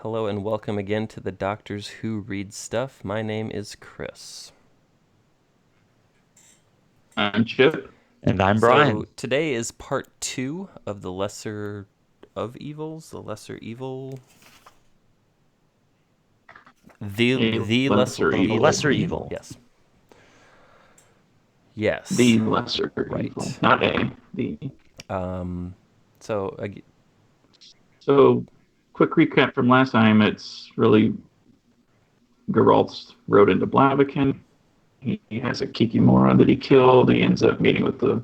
Hello and welcome again to the Doctors Who Read Stuff. My name is Chris. I'm Chip. And I'm So Brian. today is part 2 of the Lesser of Evils, the Lesser Evil, the Lesser Lesser The Evil. lesser evil. Yes. Yes. The lesser Right. evil, not A. The. So So, quick recap from last time. It's really Geralt's rode into Blaviken. He has a Kikimora that he killed. He ends up meeting with the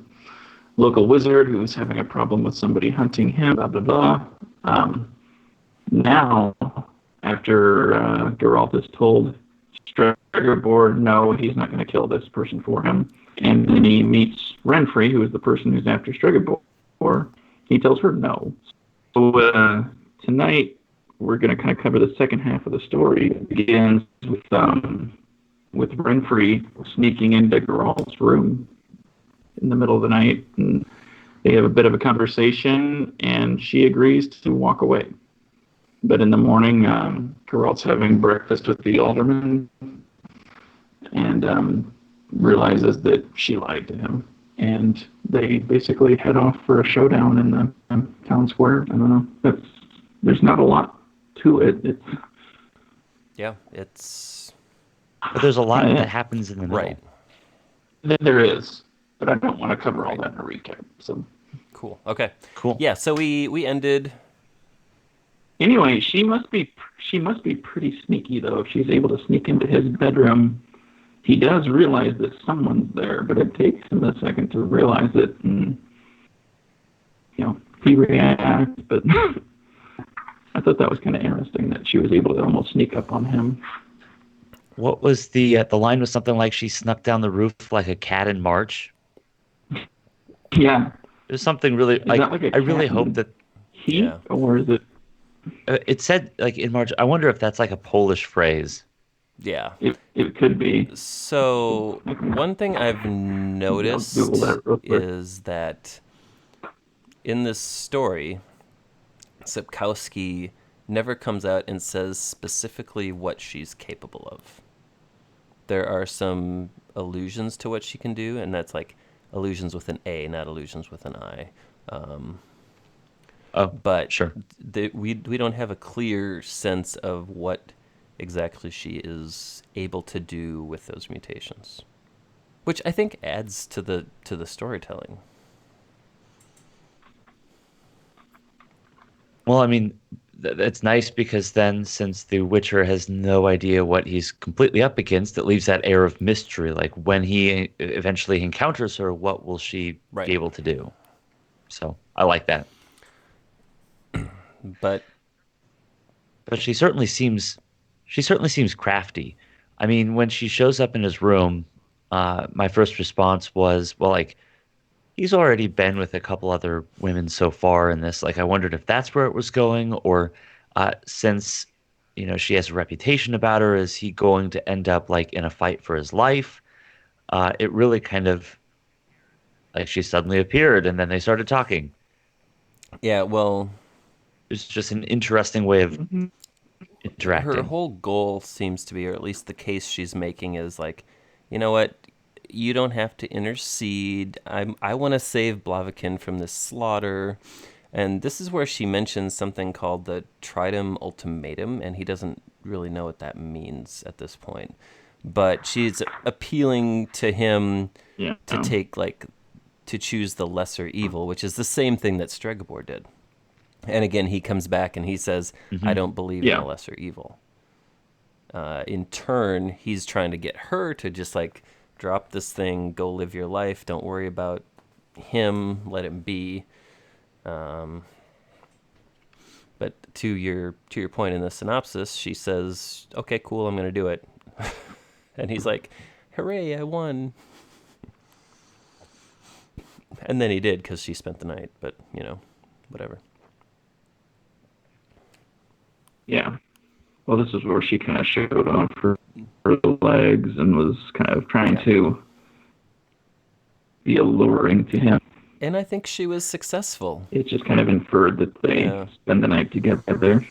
local wizard who's having a problem with somebody hunting him. Blah blah blah. Now, after Geralt is told Stregobor, no, he's not going to kill this person for him, and then he meets Renfri, who is the person who's after Stregobor. He tells her no. So tonight we're going to kind of cover the second half of the story. It begins with Renfri sneaking into Geralt's room in the middle of the night, and they have a bit of a conversation, and she agrees to walk away. But in the morning, Geralt's having breakfast with the alderman and realizes that she lied to him. And they basically head off for a showdown in the town square. I don't know. There's not a lot to it. it's But there's a lot that happens in the middle. right. There is, but I don't want to cover all that in a recap. So Cool. Okay. Cool. Yeah, so we ended. anyway, she must be pretty sneaky though. If she's able to sneak into his bedroom, he does realize that someone's there, but it takes him a second to realize it. And, he reacts, but I thought that was kind of interesting that she was able to almost sneak up on him. What was the line was something like she snuck down the roof like a cat in March? Yeah. It was something really Is that like a I really cat hope in that heat, Yeah. or is it? it said like in March. I wonder if that's like a Polish phrase. Yeah. It could be. So one thing I've noticed Google that real quick. is that in this story, Sapkowski never comes out and says specifically what she's capable of. There are some allusions to what she can do, and that's like allusions with an A, not allusions with an I. But sure. we don't have a clear sense of what exactly she is able to do with those mutations, which I think adds to the storytelling. Well, I mean, it's nice because then, since the Witcher has no idea what he's completely up against, it leaves that air of mystery. Like when he eventually encounters her, what will she Right. be able to do? So I like that. But She certainly seems crafty. I mean, when she shows up in his room, my first response was, well, like he's already been with a couple other women so far in this. Like, I wondered if that's where it was going, or since she has a reputation about her, is he going to end up like in a fight for his life? It really kind of like she suddenly appeared and then they started talking. yeah, well, It's just an interesting way of Mm-hmm. interacting. her whole goal seems to be, or at least the case she's making is like, you know what? You don't have to intercede. I want to save Blaviken from this slaughter. And this is where she mentions something called the Tridem Ultimatum, and he doesn't really know what that means at this point. But she's appealing to him Yeah. to choose the lesser evil, which is the same thing that Stregobor did. And again, he comes back and he says, I don't believe in the lesser evil. In turn, he's trying to get her to just like drop this thing, go live your life, don't worry about him, let him be. But to your point in the synopsis, she says, okay, cool, I'm going to do it. And he's like, hooray, I won. And then he did because she spent the night, but, whatever. Yeah. Well, this is where she kind of showed off her legs and was kind of trying to be alluring to him. And I think she was successful. It's just kind of inferred that they spend the night together.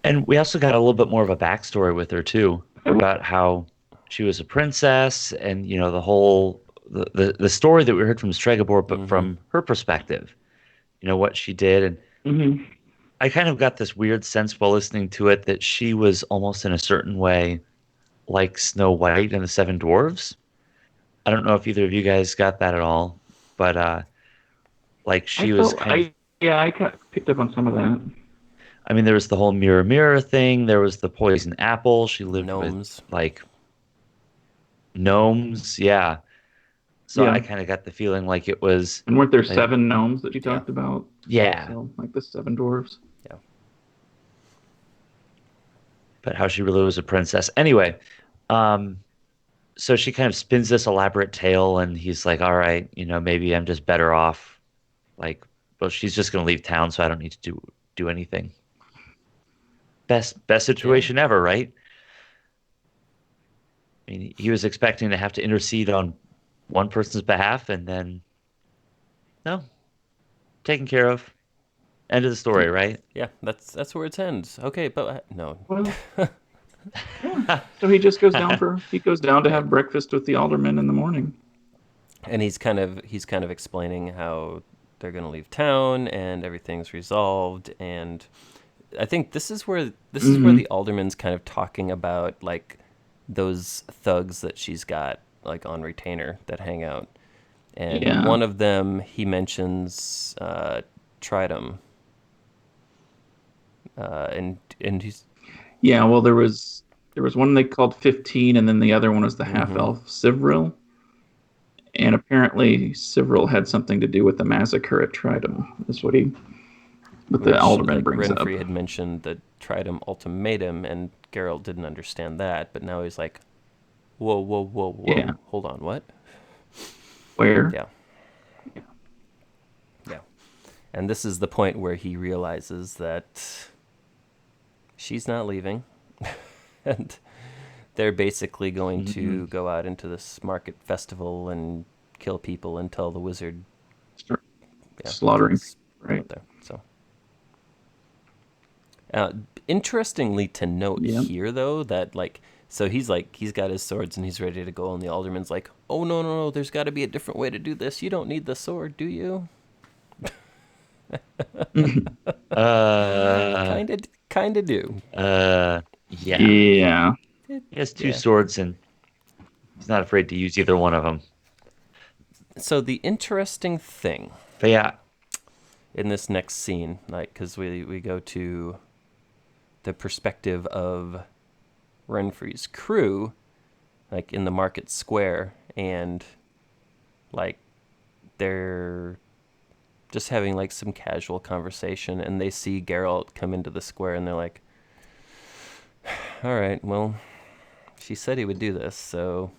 And we also got a little bit more of a backstory with her too, about how she was a princess and the whole the story that we heard from Stregobor, but Mm-hmm. from her perspective, what she did. And Hmm. I kind of got this weird sense while listening to it that she was almost in a certain way like Snow White and the Seven Dwarves. I don't know if either of you guys got that at all, but like I she was felt kind of, I yeah, I picked up on some of that. I mean, there was the whole mirror mirror thing, there was the poison apple, she lived with Gnomes. like gnomes, yeah. So I Yeah. kind of got the feeling like it was And weren't there like, 7 gnomes that you Yeah. talked about? yeah, Also, like the 7 dwarves. Yeah. but how she really was a princess. Anyway, um, so she kind of spins this elaborate tale, and he's like, all right, maybe I'm just better off. Like, well, she's just gonna leave town, so I don't need to do anything. Best Yeah. situation ever, right? I mean, he was expecting to have to intercede on one person's behalf, and then no, taken care of. End of the story, right? Yeah. That's where it ends. Okay, but no. Well, yeah. So he goes down to Right. have breakfast with the alderman in the morning. And he's kind of explaining how they're going to leave town and everything's resolved. And I think this is where Hmm. the alderman's kind of talking about like those thugs that she's got like on retainer that hang out. And Yeah. one of them he mentions Tridum, and he's Yeah, well there was one they called 15 and then the other one was the half mm-hmm. elf Sivril. And apparently Sivril had something to do with the massacre at Tridum. That's what the Which alderman like brings up. Renfri had mentioned the Tridum ultimatum, and Geralt didn't understand that, but now he's like, whoa, whoa, whoa, Yeah. whoa, hold on, what? Where? Yeah, yeah. And this is the point where he realizes that she's not leaving, and they're basically going Mm-mm. to go out into this market festival and kill people until the wizard, Start yeah, slaughtering comes people, right? out there. So, uh, interestingly to note Yeah. here, though, that he's got his swords and he's ready to go, and the alderman's like, "Oh no, no, no! There's got to be a different way to do this. You don't need the sword, do you?" Uh, Kind of do. yeah. Yeah. He has two Yeah. swords, and he's not afraid to use either one of them. So the interesting thing But yeah, in this next scene, like, because we go to the perspective of Renfri's crew, like in the market square, and like they're just having like some casual conversation, and they see Geralt come into the square, and they're like, "All right, well, she said he would do this, so."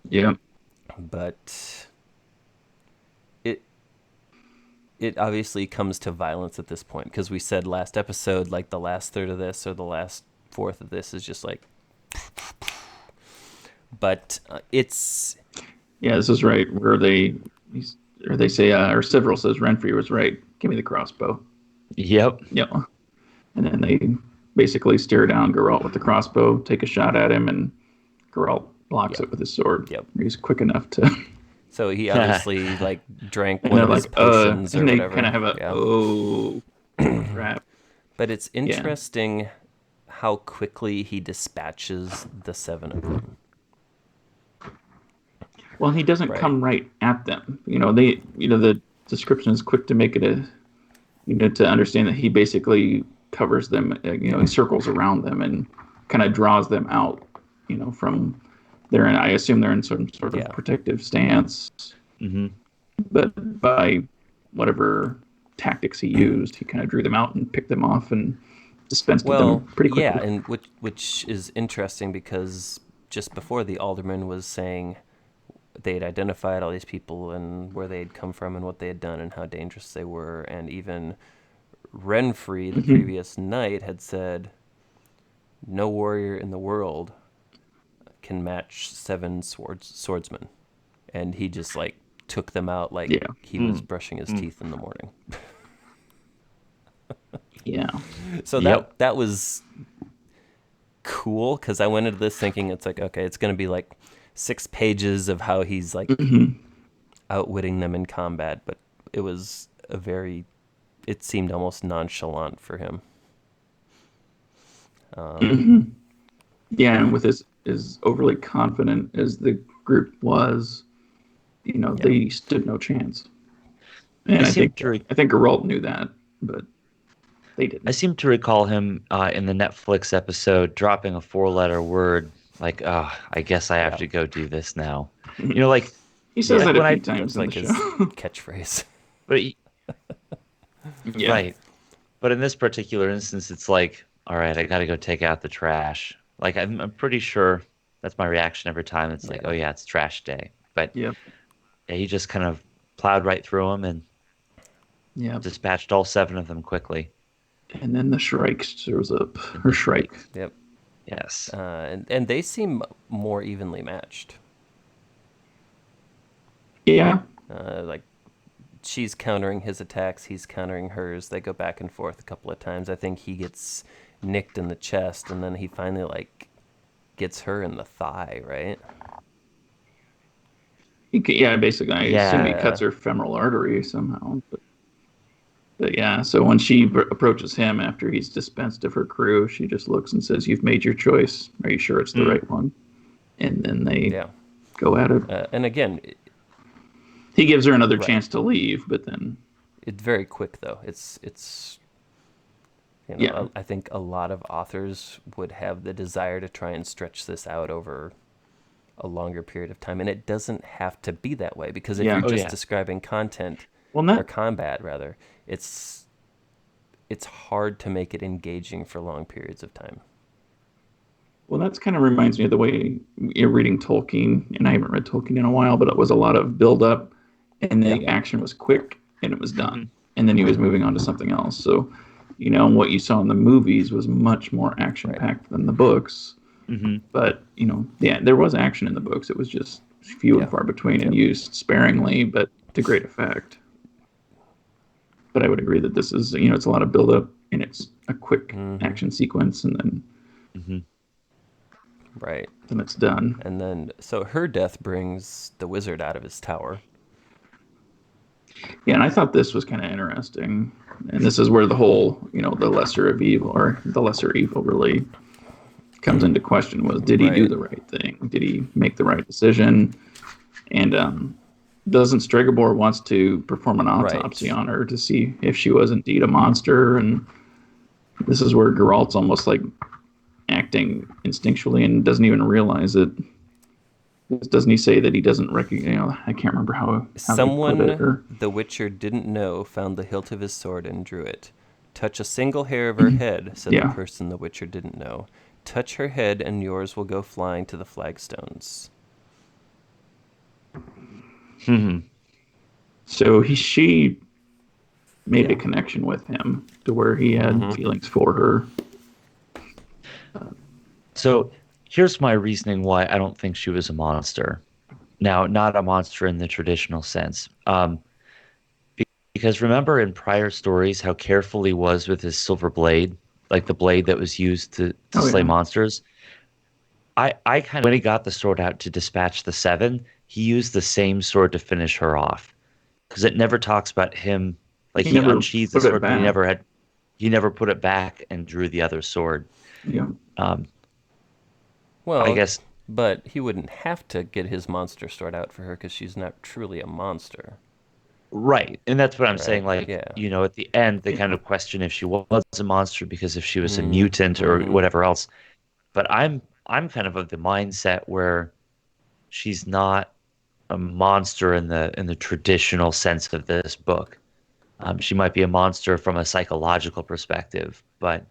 Yeah. But it it obviously comes to violence at this point, because we said last episode, like the last third of this or the last fourth of this is just like, but it's Yeah, this is right where they say or Sivril says Renfri was right. Give me the crossbow. yep. Yeah. And then they basically stare down Geralt with the crossbow, take a shot at him, and Geralt blocks yep, it with his sword. yep. He's quick enough to. So he obviously like drank And one they're of his like, potions or and they kind whatever. of have a, Yeah. oh, crap. But it's Yeah. interesting how quickly he dispatches the 7 of them. Well, he doesn't Right. come right at them. The description is quick to make it to understand that he basically covers them. He circles around them and kind of draws them out. From they're in. I assume they're in some sort of Yeah. protective stance, Hmm. but by whatever tactics he used, he kind of drew them out and picked them off and dispensed with them Well, pretty yeah, quickly. and which is interesting, because just before the alderman was saying they had identified all these people and where they had come from and what they had done and how dangerous they were, and even Renfri the Hmm. previous night had said no warrior in the world can match 7 swordsmen, and he just like took them out like Yeah. he was Mm. brushing his Mm. teeth in the morning. Yeah. So Yep. that was cool because I went into this thinking it's like, okay, it's going to be like 6 pages of how he's like Hmm. outwitting them in combat, but it was it seemed almost nonchalant for him. Hmm. Yeah, and with as overly confident as the group was, Yeah. they stood no chance. I And seem to I think Geralt knew that, but they I didn't. seem to recall him in the Netflix episode dropping a four-letter word like, "Oh, I guess I have Yeah. to go do this now." You know, like He says Yeah. that a when few I times That's in the like show. his catchphrase. but Yeah. right, but in this particular instance, it's like, all right, I got to go take out the trash. Like I'm pretty sure that's my reaction every time. It's like, Yeah. oh yeah, it's trash day. But Yep. yeah, he just kind of plowed right through them and Yep. dispatched all seven of them quickly. And then the Shrike shows up. And Or the Shrike. Shrike. Yep. Yes. And they seem more evenly matched. Yeah. Like she's countering his attacks, he's countering hers. They go back and forth a couple of times. I think he gets nicked in the chest, and then he finally like gets her in the thigh, right? Yeah, basically, I assume he Yeah. Yeah, cuts her femoral artery somehow. But yeah, so when she approaches him after he's dispensed of her crew, she just looks and says, "You've made your choice. Are you sure it's the Mm. right one?" And then they yeah. go at it. And again, He gives her another right. chance to leave, but then, It's very quick though. It's yeah, I think a lot of authors would have the desire to try and stretch this out over a longer period of time, and it doesn't have to be that way because if yeah. you're Oh just yeah. describing content Well, or not combat rather, it's hard to make it engaging for long periods of time. well, that's kind of reminds me of the way you're reading Tolkien, and I haven't read Tolkien in a while, but it was a lot of build up, and Yeah. the action was quick, and it was Hmm. done, and then he was moving on to something else. So, what you saw in the movies was much more action Right. packed than the books. Hmm. But yeah, there was action in the books. It was just few and Yeah. far between and Yep. used sparingly, but to great effect. But I would agree that this is, it's a lot of build up and it's a quick Mm-hmm. action sequence, and Hmm. Right. then it's done. And then so her death brings the wizard out of his tower. Yeah, and I thought this was kind of interesting. And this is where the whole, the lesser of evil or the lesser evil really comes into question was, did he do Right. the right thing? Did he make the right decision? And doesn't Stregobor wants to perform an autopsy Right. on her to see if she was indeed a monster? And this is where Geralt's almost like acting instinctually and doesn't even realize it. Doesn't he say that he doesn't recognize? I can't remember how he put it. Someone Or the Witcher didn't know found the hilt of his sword and drew it. Touch a single hair of her head, said the yeah, person the Witcher didn't know. Touch her head, and yours will go flying to the flagstones. Hmm. so she made a Yeah. connection with him to where he had Mm-hmm. feelings for her. So here's my reasoning why I don't think she was a monster. Now, not a monster in the traditional sense. Because remember in prior stories how careful he was with his silver blade, like the blade that was used to Oh slay yeah, monsters. I kind of, when he got the sword out to dispatch the seven, he used the same sword to finish her off. Because it never talks about him, like he he never unsheathed the put it sword, but back. he never put it back and drew the other sword. Yeah, Um, I Well, guess but he wouldn't have to get his monster sword out for her because she's not truly a monster. right. And that's what I'm Right. saying. Like, Yeah. at the end, they kind yeah. of question if she was a monster because if she was a mutant or Mm-hmm. whatever else. But I'm kind of the mindset where she's not a monster in the traditional sense of this book. She might be a monster from a psychological perspective, but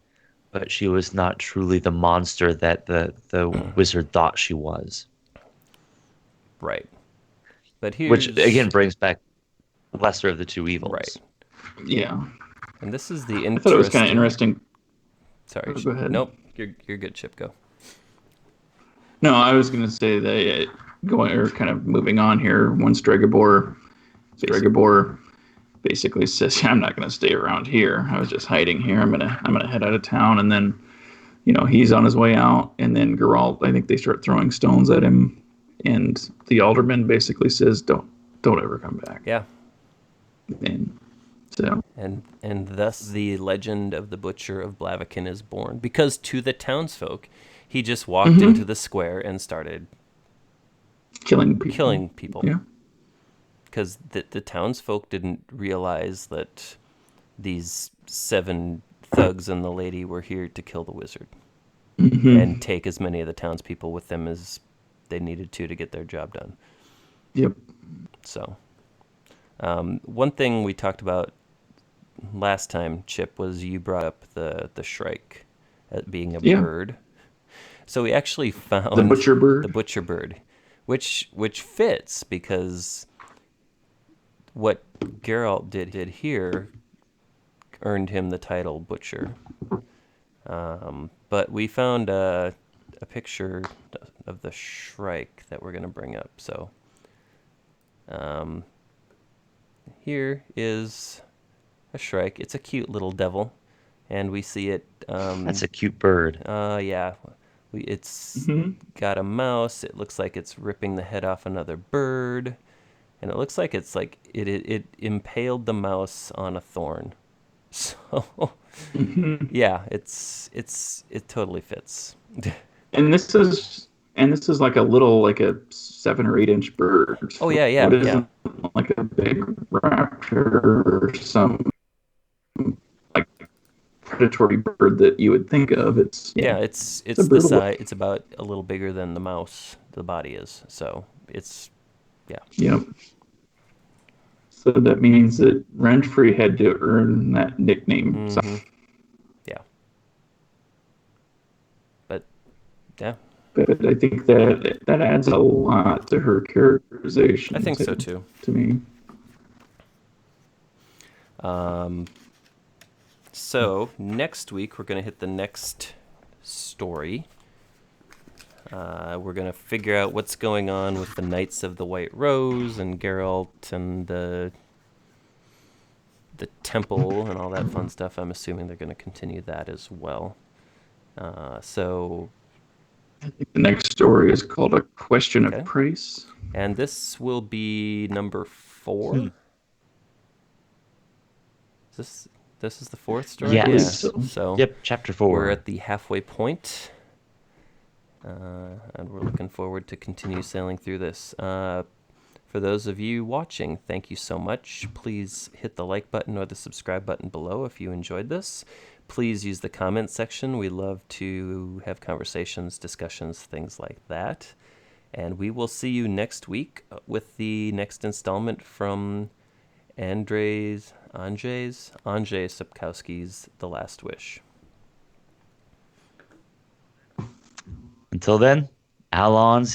she was not truly the monster that the wizard thought she was. Right. But Which again here's brings back lesser of the two right. evils. Yeah. And this is the I thought it was kind of interesting. interesting. Sorry. Oh, go ahead. Nope. You're good, Chip. Go. No, I was going to say that going or kind of moving on here when Stregobor basically says, "I'm not going to stay around here. I was just hiding here. I'm gonna head out of town." And then he's on his way out, and then Geralt, I think they start throwing stones at him, and the alderman basically says, "Don't ever come back." Yeah. And so, And thus the legend of the Butcher of Blaviken is born. Because to the townsfolk, he just walked into the square and started killing people. killing people. Yeah. Because the townsfolk didn't realize that these 7 thugs and the lady were here to kill the wizard. And take as many of the townspeople with them as they needed to get their job done. Yep. So, one thing we talked about last time, Chip, was you brought up the shrike as being a bird. So we actually found the butcher bird. The butcher bird, which fits because what Geralt did here earned him the title Butcher. But we found a picture of the shrike that we're going to bring up. So here is a shrike. It's a cute little devil, and we see it. That's a cute bird. Yeah. It's got a mouse. It looks like it's ripping the head off another bird, and it looks like it's like it impaled the mouse on a thorn. So yeah, it totally fits. And this is like a 7 or 8 inch bird. Oh yeah. What is like a big raptor or some like predatory bird that you would think of? It's the size. It's about a little bigger than the mouse. The body is, so it's Yep. So that means that Renfri had to earn that nickname. Yeah. But yeah. But I think that adds a lot to her characterization. I think so too. To me. So next week we're going to hit the next story. We're going to figure out what's going on with the Knights of the White Rose and Geralt and the temple and all that fun stuff. I'm assuming they're going to continue that as well. So I think the next story is called A Question of Price. And this will be number 4. This is the 4th story? Yes. Yeah. So yep, chapter 4. We're at the halfway point. And we're looking forward to continue sailing through this. For those of you watching, thank you so much. Please hit the like button or the subscribe button below if you enjoyed this. Please use the comment section. We love to have conversations, discussions, things like that. And we will see you next week with the next installment from Andrzej Sapkowski's The Last Wish. Until then, Alon's